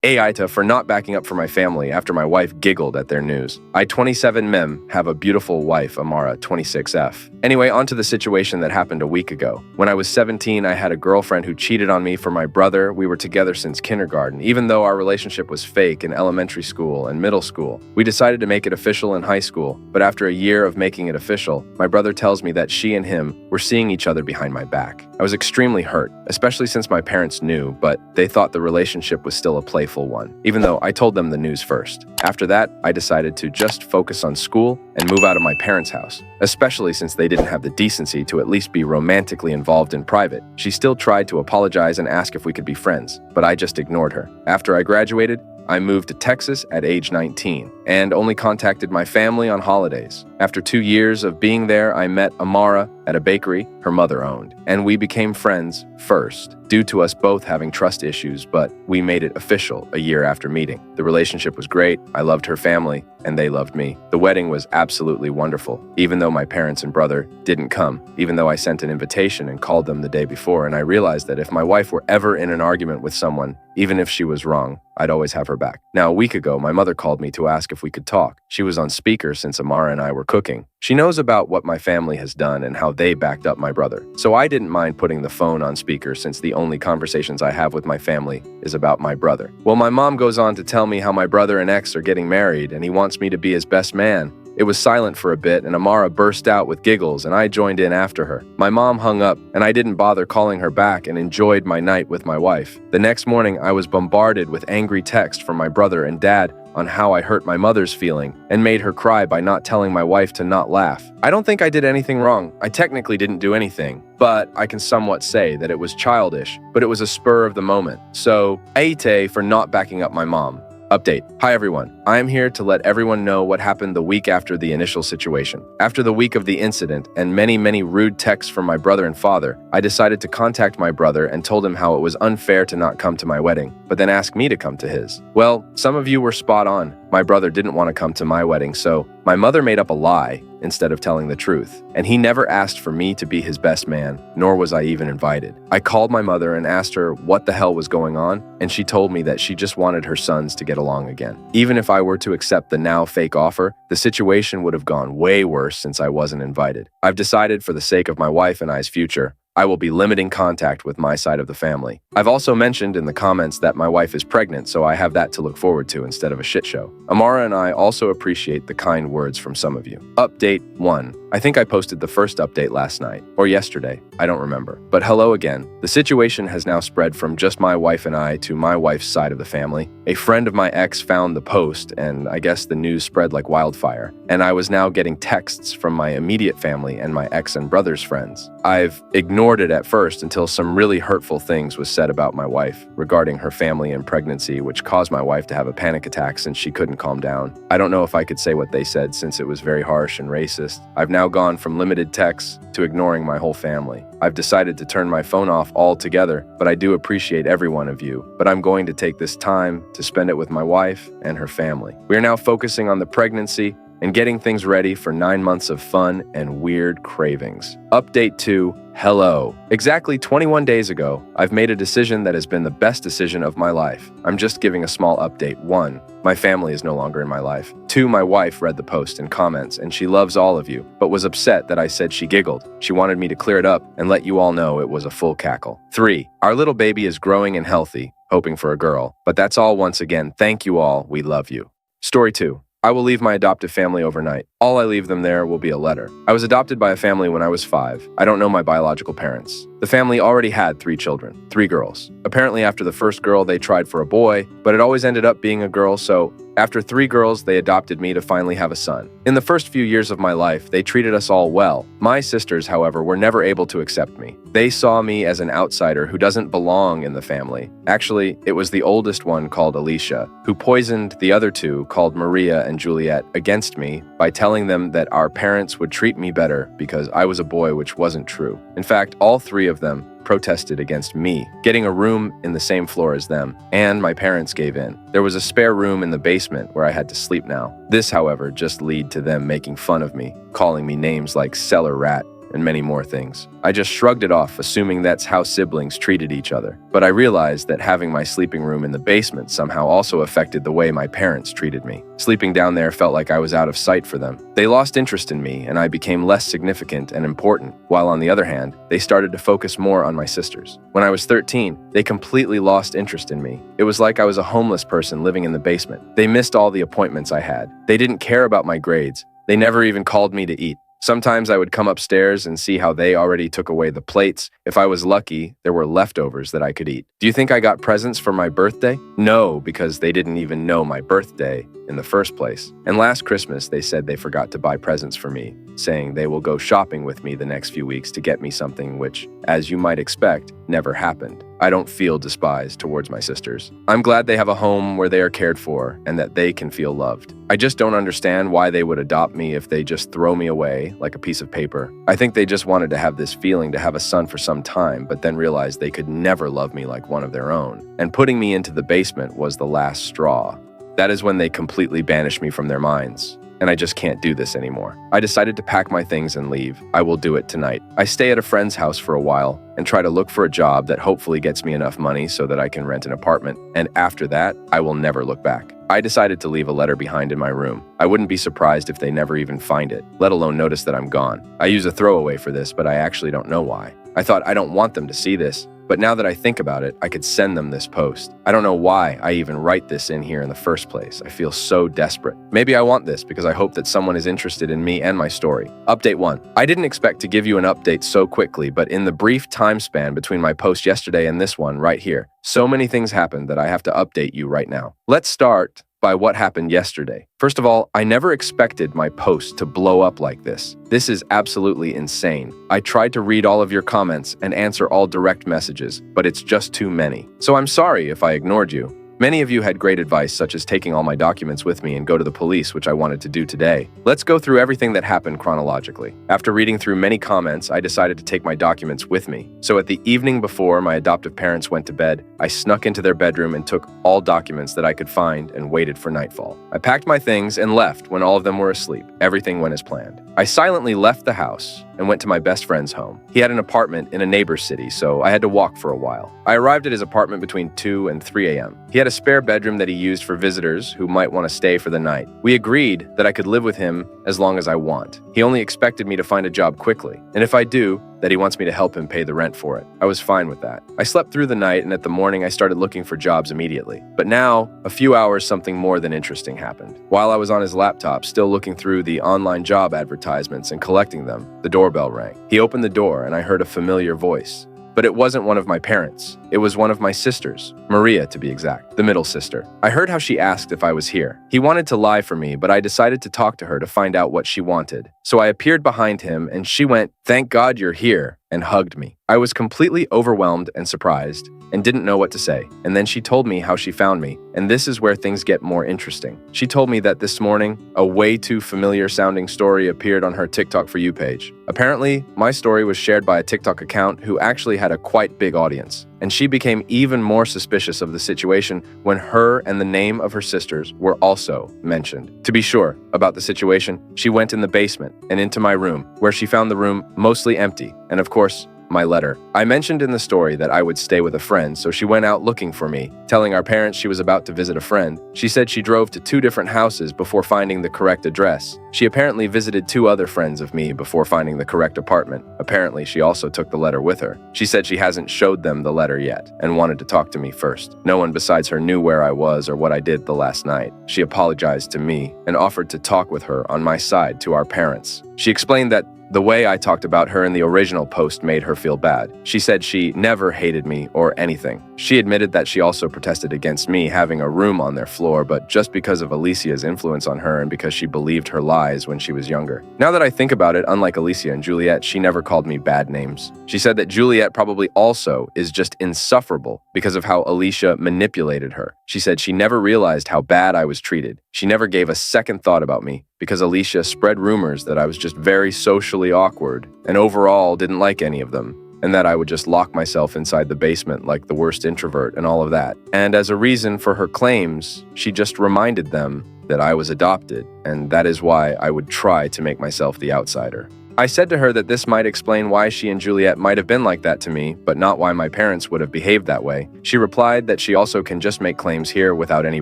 AITA for not backing up for my family after my wife giggled at their news. I 27 mem have a beautiful wife, Amara 26F. Anyway, on to the situation that happened a week ago. When I was 17, I had a girlfriend who cheated on me for my brother. We were together since kindergarten, even though our relationship was fake in elementary school and middle school. We decided to make it official in high school, but after a year of making it official, my brother tells me that she and him were seeing each other behind my back. I was extremely hurt, especially since my parents knew, but they thought the relationship was still a playful one, even though I told them the news first. After that, I decided to just focus on school and move out of my parents' house, especially since they didn't have the decency to at least be romantically involved in private. She still tried to apologize and ask if we could be friends, but I just ignored her. After I graduated, I moved to Texas at age 19 and only contacted my family on holidays. After 2 years of being there, I met Amara at a bakery her mother owned, and we became friends first, due to us both having trust issues, but we made it official a year after meeting. The relationship was great, I loved her family, and they loved me. The wedding was absolutely wonderful, even though my parents and brother didn't come, even though I sent an invitation and called them the day before, and I realized that if my wife were ever in an argument with someone, even if she was wrong, I'd always have her back. Now, a week ago, my mother called me to ask if we could talk. She was on speaker since Amara and I were cooking. She knows about what my family has done and how they backed up my brother. So I didn't mind putting the phone on speaker since the only conversations I have with my family is about my brother. Well, my mom goes on to tell me how my brother and ex are getting married and he wants me to be his best man. It was silent for a bit and Amara burst out with giggles and I joined in after her. My mom hung up and I didn't bother calling her back and enjoyed my night with my wife. The next morning, I was bombarded with angry texts from my brother and dad on how I hurt my mother's feeling and made her cry by not telling my wife to not laugh. I don't think I did anything wrong. I technically didn't do anything, but I can somewhat say that it was childish, but it was a spur of the moment. So, aite for not backing up my mom. Update. Hi everyone. I am here to let everyone know what happened the week after the initial situation. After the week of the incident and many rude texts from my brother and father, I decided to contact my brother and told him how it was unfair to not come to my wedding, but then ask me to come to his. Well, some of you were spot on. My brother didn't want to come to my wedding, so my mother made up a lie instead of telling the truth. And he never asked for me to be his best man, nor was I even invited. I called my mother and asked her what the hell was going on, and she told me that she just wanted her sons to get along again. Even if I were to accept the now fake offer, the situation would have gone way worse since I wasn't invited. I've decided for the sake of my wife and I's future, I will be limiting contact with my side of the family. I've also mentioned in the comments that my wife is pregnant, so I have that to look forward to instead of a shit show. Amara and I also appreciate the kind words from some of you. Update 1. I think I posted the first update last night, or yesterday, I don't remember. But hello again. The situation has now spread from just my wife and I to my wife's side of the family. A friend of my ex found the post, and I guess the news spread like wildfire. And I was now getting texts from my immediate family and my ex and brother's friends. I've ignored it at first until some really hurtful things was said about my wife regarding her family and pregnancy, which caused my wife to have a panic attack since she couldn't calm down. I don't know if I could say what they said since it was very harsh and racist. I've now gone from limited texts to ignoring my whole family. I've decided to turn my phone off altogether, but I do appreciate every one of you. But I'm going to take this time to spend it with my wife and her family. We are now focusing on the pregnancy and getting things ready for 9 months of fun and weird cravings. Update 2. Hello. Exactly 21 days ago, I've made a decision that has been the best decision of my life. I'm just giving a small update. 1. My family is no longer in my life. 2. My wife read the post and comments, and she loves all of you, but was upset that I said she giggled. She wanted me to clear it up and let you all know it was a full cackle. 3. Our little baby is growing and healthy, hoping for a girl. But that's all once again. Thank you all. We love you. Story 2. I will leave my adoptive family overnight. All I leave them there will be a letter. I was adopted by a family when I was 5. I don't know my biological parents. The family already had 3 children, 3 girls. Apparently after the first girl, they tried for a boy, but it always ended up being a girl, so after 3 girls, they adopted me to finally have a son. In the first few years of my life, they treated us all well. My sisters, however, were never able to accept me. They saw me as an outsider who doesn't belong in the family. Actually, it was the oldest one called Alicia, who poisoned the other 2 called Maria and Juliet against me by telling them that our parents would treat me better because I was a boy, which wasn't true. In fact, all 3 of them protested against me getting a room in the same floor as them, and my parents gave in. There was a spare room in the basement where I had to sleep now. This, however, just led to them making fun of me, calling me names like cellar rat and many more things. I just shrugged it off, assuming that's how siblings treated each other. But I realized that having my sleeping room in the basement somehow also affected the way my parents treated me. Sleeping down there felt like I was out of sight for them. They lost interest in me, and I became less significant and important, while on the other hand, they started to focus more on my sisters. When I was 13, they completely lost interest in me. It was like I was a homeless person living in the basement. They missed all the appointments I had. They didn't care about my grades. They never even called me to eat. Sometimes I would come upstairs and see how they already took away the plates. If I was lucky, there were leftovers that I could eat. Do you think I got presents for my birthday? No, because they didn't even know my birthday in the first place. And last Christmas, they said they forgot to buy presents for me, saying they will go shopping with me the next few weeks to get me something which, as you might expect, never happened. I don't feel despised towards my sisters. I'm glad they have a home where they are cared for and that they can feel loved. I just don't understand why they would adopt me if they just throw me away like a piece of paper. I think they just wanted to have this feeling to have a son for some time, but then realized they could never love me like one of their own. And putting me into the basement was the last straw. That is when they completely banished me from their minds. And I just can't do this anymore. I decided to pack my things and leave. I will do it tonight. I stay at a friend's house for a while and try to look for a job that hopefully gets me enough money so that I can rent an apartment. And after that, I will never look back. I decided to leave a letter behind in my room. I wouldn't be surprised if they never even find it, let alone notice that I'm gone. I use a throwaway for this, but I actually don't know why. I thought I don't want them to see this. But now that I think about it, I could send them this post. I don't know why I even write this in here in the first place. I feel so desperate. Maybe I want this because I hope that someone is interested in me and my story. Update 1. I didn't expect to give you an update so quickly, but in the brief time span between my post yesterday and this one right here, so many things happened that I have to update you right now. Let's start by what happened yesterday. First of all, I never expected my post to blow up like this. This is absolutely insane. I tried to read all of your comments and answer all direct messages, but it's just too many. So I'm sorry if I ignored you. Many of you had great advice, such as taking all my documents with me and go to the police, which I wanted to do today. Let's go through everything that happened chronologically. After reading through many comments, I decided to take my documents with me. So at the evening before my adoptive parents went to bed, I snuck into their bedroom and took all documents that I could find and waited for nightfall. I packed my things and left when all of them were asleep. Everything went as planned. I silently left the house and went to my best friend's home. He had an apartment in a neighbor's city, so I had to walk for a while. I arrived at his apartment between 2 and 3 a.m. He had a spare bedroom that he used for visitors who might want to stay for the night. We agreed that I could live with him as long as I want. He only expected me to find a job quickly, and if I do, that he wants me to help him pay the rent for it. I was fine with that. I slept through the night, and at the morning I started looking for jobs immediately. But now, a few hours, something more than interesting happened. While I was on his laptop, still looking through the online job advertisements and collecting them, the doorbell rang. He opened the door, and I heard a familiar voice. But it wasn't one of my parents. It was one of my sisters, Maria to be exact, the middle sister. I heard how she asked if I was here. He wanted to lie for me, but I decided to talk to her to find out what she wanted. So I appeared behind him and she went, "Thank God you're here," and hugged me. I was completely overwhelmed and surprised and didn't know what to say. And then she told me how she found me. And this is where things get more interesting. She told me that this morning, a way too familiar sounding story appeared on her TikTok For You page. Apparently, my story was shared by a TikTok account who actually had a quite big audience. And she became even more suspicious of the situation when her and the name of her sisters were also mentioned. To be sure about the situation, she went in the basement and into my room, where she found the room mostly empty, and of course, my letter. I mentioned in the story that I would stay with a friend, so she went out looking for me, telling our parents she was about to visit a friend. She said she drove to 2 different houses before finding the correct address. She apparently visited 2 other friends of me before finding the correct apartment. Apparently, she also took the letter with her. She said she hasn't showed them the letter yet and wanted to talk to me first. No one besides her knew where I was or what I did the last night. She apologized to me and offered to talk with her on my side to our parents. She explained that the way I talked about her in the original post made her feel bad. She said she never hated me or anything. She admitted that she also protested against me having a room on their floor, but just because of Alicia's influence on her and because she believed her lies when she was younger. Now that I think about it, unlike Alicia and Juliet, she never called me bad names. She said that Juliet probably also is just insufferable because of how Alicia manipulated her. She said she never realized how bad I was treated. She never gave a second thought about me because Alicia spread rumors that I was just very socially awkward and overall didn't like any of them, and that I would just lock myself inside the basement like the worst introvert and all of that. And as a reason for her claims, she just reminded them that I was adopted, and that is why I would try to make myself the outsider. I said to her that this might explain why she and Juliet might have been like that to me, but not why my parents would have behaved that way. She replied that she also can just make claims here without any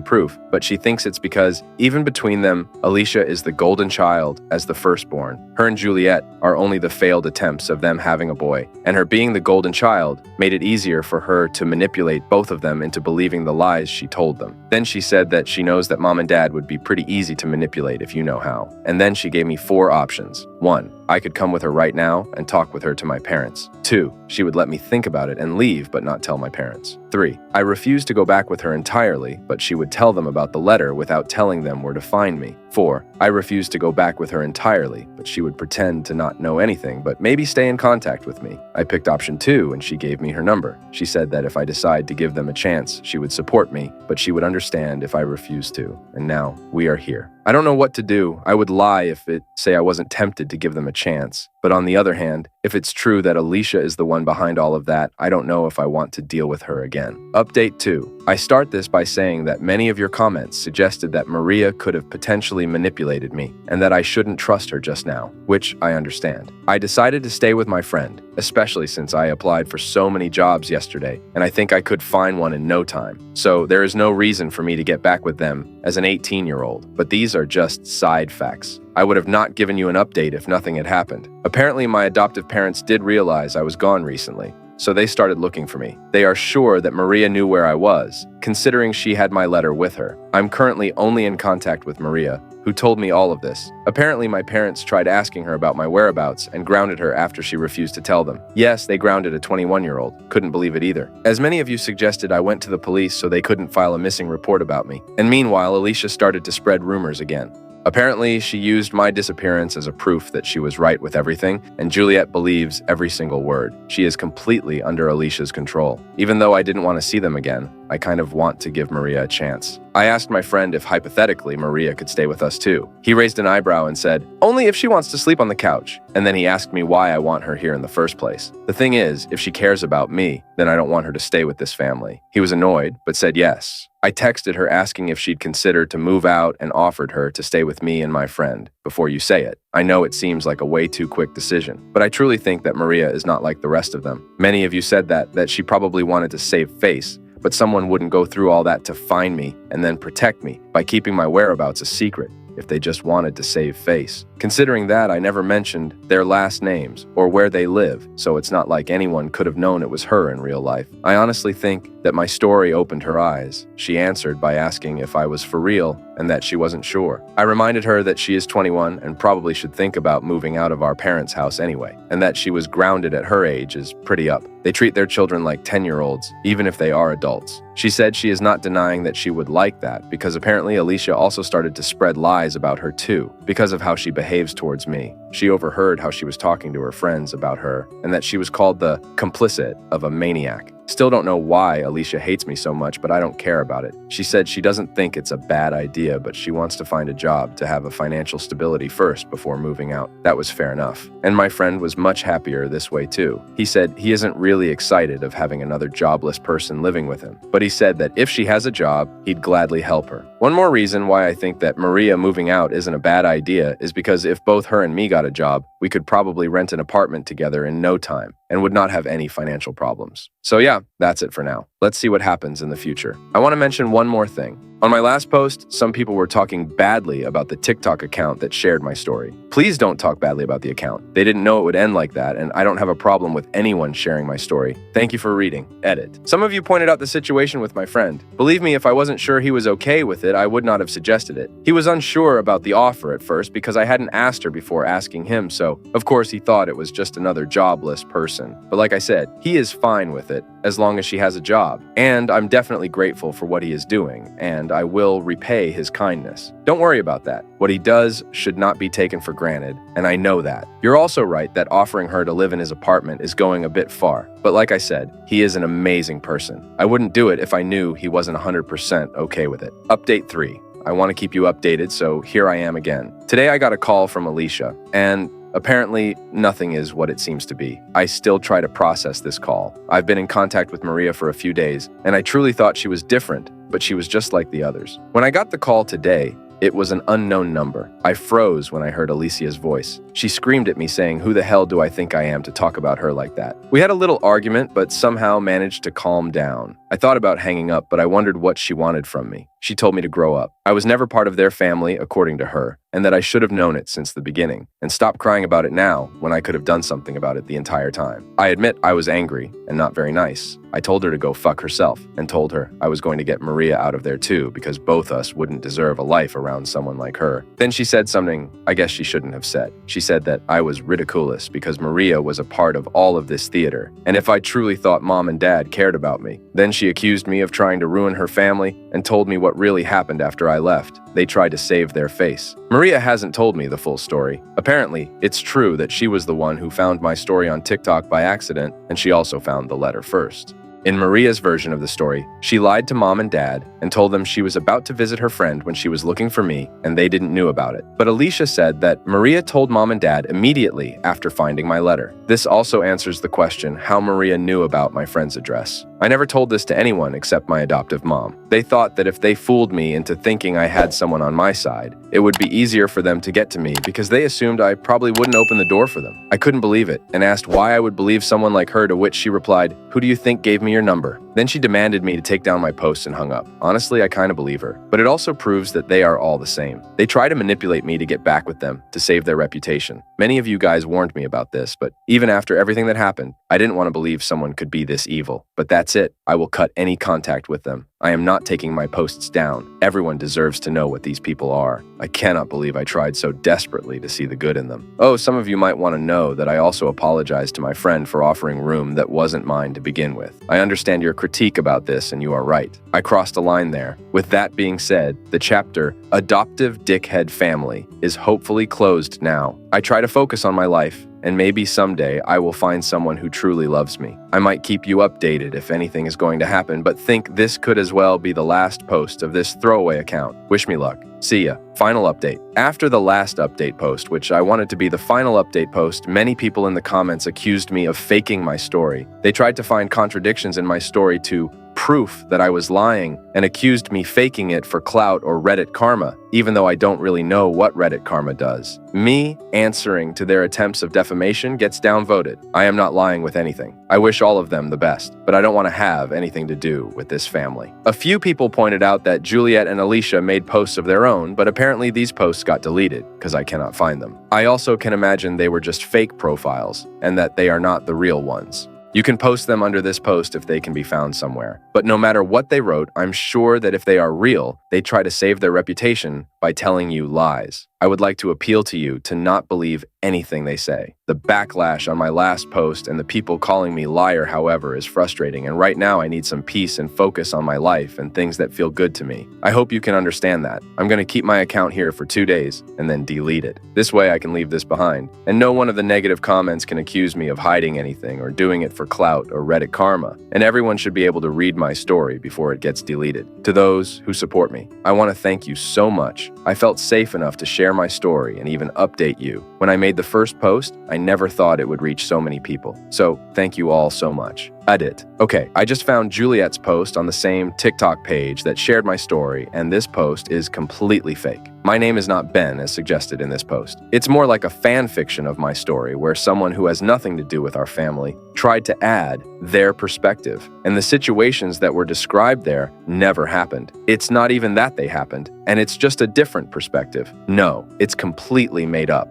proof, but she thinks it's because, even between them, Alicia is the golden child as the firstborn. Her and Juliet are only the failed attempts of them having a boy, and her being the golden child made it easier for her to manipulate both of them into believing the lies she told them. Then she said that she knows that mom and dad would be pretty easy to manipulate if you know how. And then she gave me 4 options. 1. I could come with her right now and talk with her to my parents. 2. She would let me think about it and leave but not tell my parents. 3. I refused to go back with her entirely, but she would tell them about the letter without telling them where to find me. 4. I refused to go back with her entirely, but she would pretend to not know anything but maybe stay in contact with me. I picked option 2 and she gave me her number. She said that if I decide to give them a chance, she would support me, but she would understand if I refused to. And now we are here. I don't know what to do. I would lie if say I wasn't tempted to give them a chance. But on the other hand, if it's true that Alicia is the one behind all of that, I don't know if I want to deal with her again. Update 2. I start this by saying that many of your comments suggested that Maria could have potentially manipulated me and that I shouldn't trust her just now, which I understand. I decided to stay with my friend, especially since I applied for so many jobs yesterday, and I think I could find one in no time. So there is no reason for me to get back with them as an 18-year-old, but these are just side facts. I would have not given you an update if nothing had happened. Apparently, my adoptive parents did realize I was gone recently, so they started looking for me. They are sure that Maria knew where I was, considering she had my letter with her. I'm currently only in contact with Maria, who told me all of this. Apparently, my parents tried asking her about my whereabouts and grounded her after she refused to tell them. Yes, they grounded a 21-year-old. Couldn't believe it either. As many of you suggested, I went to the police so they couldn't file a missing report about me. And meanwhile, Alicia started to spread rumors again. Apparently, she used my disappearance as a proof that she was right with everything, and Juliet believes every single word. She is completely under Alicia's control. Even though I didn't want to see them again, I kind of want to give Maria a chance. I asked my friend if hypothetically Maria could stay with us too. He raised an eyebrow and said, "Only if she wants to sleep on the couch." And then he asked me why I want her here in the first place. The thing is, if she cares about me, then I don't want her to stay with this family. He was annoyed, but said yes. I texted her asking if she'd consider to move out and offered her to stay with me and my friend. Before you say it, I know it seems like a way too quick decision, but I truly think that Maria is not like the rest of them. Many of you said that she probably wanted to save face, but someone wouldn't go through all that to find me and then protect me by keeping my whereabouts a secret if they just wanted to save face. Considering that, I never mentioned their last names or where they live, so it's not like anyone could have known it was her in real life. I honestly think that my story opened her eyes. She answered by asking if I was for real and that she wasn't sure. I reminded her that she is 21 and probably should think about moving out of our parents' house anyway, and that she was grounded at her age is pretty up. They treat their children like 10-year-olds, even if they are adults. She said she is not denying that she would like that, because apparently Alicia also started to spread lies about her too, because of how she behaves towards me. She overheard how she was talking to her friends about her, and that she was called the complicit of a maniac. Still don't know why Alicia hates me so much, but I don't care about it. She said she doesn't think it's a bad idea, but she wants to find a job to have a financial stability first before moving out. That was fair enough. And my friend was much happier this way too. He said he isn't really excited of having another jobless person living with him, but he said that if she has a job, he'd gladly help her. One more reason why I think that Maria moving out isn't a bad idea is because if both her and me got a job, we could probably rent an apartment together in no time and would not have any financial problems. So yeah, that's it for now. Let's see what happens in the future. I want to mention one more thing. On my last post, some people were talking badly about the TikTok account that shared my story. Please don't talk badly about the account. They didn't know it would end like that, and I don't have a problem with anyone sharing my story. Thank you for reading. Edit. Some of you pointed out the situation with my friend. Believe me, if I wasn't sure he was okay with it, I would not have suggested it. He was unsure about the offer at first because I hadn't asked her before asking him, so of course he thought it was just another jobless person. But like I said, he is fine with it as long as she has a job. And I'm definitely grateful for what he is doing, and I will repay his kindness. Don't worry about that. What he does should not be taken for granted, and I know that. You're also right that offering her to live in his apartment is going a bit far. But like I said, he is an amazing person. I wouldn't do it if I knew he wasn't 100% okay with it. Update 3. I want to keep you updated, so here I am again. Today I got a call from Alicia, and apparently, nothing is what it seems to be. I still try to process this call. I've been in contact with Maria for a few days, and I truly thought she was different, but she was just like the others. When I got the call today, It was an unknown number. I froze when I heard Alicia's voice. She screamed at me saying, "Who the hell do I think I am to talk about her like that?" We had a little argument, but somehow managed to calm down. I thought about hanging up, but I wondered what she wanted from me. She told me to grow up. I was never part of their family, according to her, and that I should have known it since the beginning, and stop crying about it now when I could have done something about it the entire time. I admit I was angry and not very nice. I told her to go fuck herself and told her I was going to get Maria out of there too because both us wouldn't deserve a life around someone like her. Then she said something I guess she shouldn't have said. She said that I was ridiculous because Maria was a part of all of this theater, and if I truly thought mom and dad cared about me. Then she accused me of trying to ruin her family and told me what really happened after I left. They tried to save their face. Maria hasn't told me the full story. Apparently, it's true that she was the one who found my story on TikTok by accident, and she also found the letter first. In Maria's version of the story, she lied to mom and dad and told them she was about to visit her friend when she was looking for me and they didn't know about it. But Alicia said that Maria told mom and dad immediately after finding my letter. This also answers the question how Maria knew about my friend's address. I never told this to anyone except my adoptive mom. They thought that if they fooled me into thinking I had someone on my side, it would be easier for them to get to me because they assumed I probably wouldn't open the door for them. I couldn't believe it and asked why I would believe someone like her, to which she replied, "Who do you think gave me your number?" Then she demanded me to take down my post and hung up. Honestly, I kind of believe her, but it also proves that they are all the same. They try to manipulate me to get back with them, to save their reputation. Many of you guys warned me about this, but even after everything that happened, I didn't want to believe someone could be this evil. But that's it. I will cut any contact with them. I am not taking my posts down. Everyone deserves to know what these people are. I cannot believe I tried so desperately to see the good in them. Oh, some of you might want to know that I also apologized to my friend for offering room that wasn't mine to begin with. I understand your critique about this, and you are right. I crossed a line there. With that being said, the chapter, Adoptive Dickhead Family, is hopefully closed now. I try to focus on my life, and maybe someday I will find someone who truly loves me. I might keep you updated if anything is going to happen, but think this could as well be the last post of this throwaway account. Wish me luck. See ya. Final update. After the last update post, which I wanted to be the final update post, many people in the comments accused me of faking my story. They tried to find contradictions in my story to proof that I was lying and accused me faking it for clout or Reddit karma, even though I don't really know what Reddit karma does. Me answering to their attempts of defamation gets downvoted. I am not lying with anything. I wish all of them the best, but I don't want to have anything to do with this family. A few people pointed out that Juliet and Alicia made posts of their own, but apparently these posts got deleted because I cannot find them. I also can imagine they were just fake profiles and that they are not the real ones. You can post them under this post if they can be found somewhere. But no matter what they wrote, I'm sure that if they are real, they try to save their reputation by telling you lies. I would like to appeal to you to not believe anything they say. The backlash on my last post and the people calling me liar, however, is frustrating, and right now I need some peace and focus on my life and things that feel good to me. I hope you can understand that. I'm going to keep my account here for 2 days and then delete it. This way I can leave this behind, and no one of the negative comments can accuse me of hiding anything or doing it for clout or Reddit karma, and everyone should be able to read my story before it gets deleted. To those who support me, I want to thank you so much. I felt safe enough to share my story and even update you. When I made the first post, I never thought it would reach so many people. So thank you all so much. Edit. Okay, I just found Juliet's post on the same TikTok page that shared my story, and this post is completely fake. My name is not Ben as suggested in this post. It's more like a fan fiction of my story where someone who has nothing to do with our family tried to add their perspective, and the situations that were described there never happened. It's not even that they happened, and it's just a different perspective. No, it's completely made up.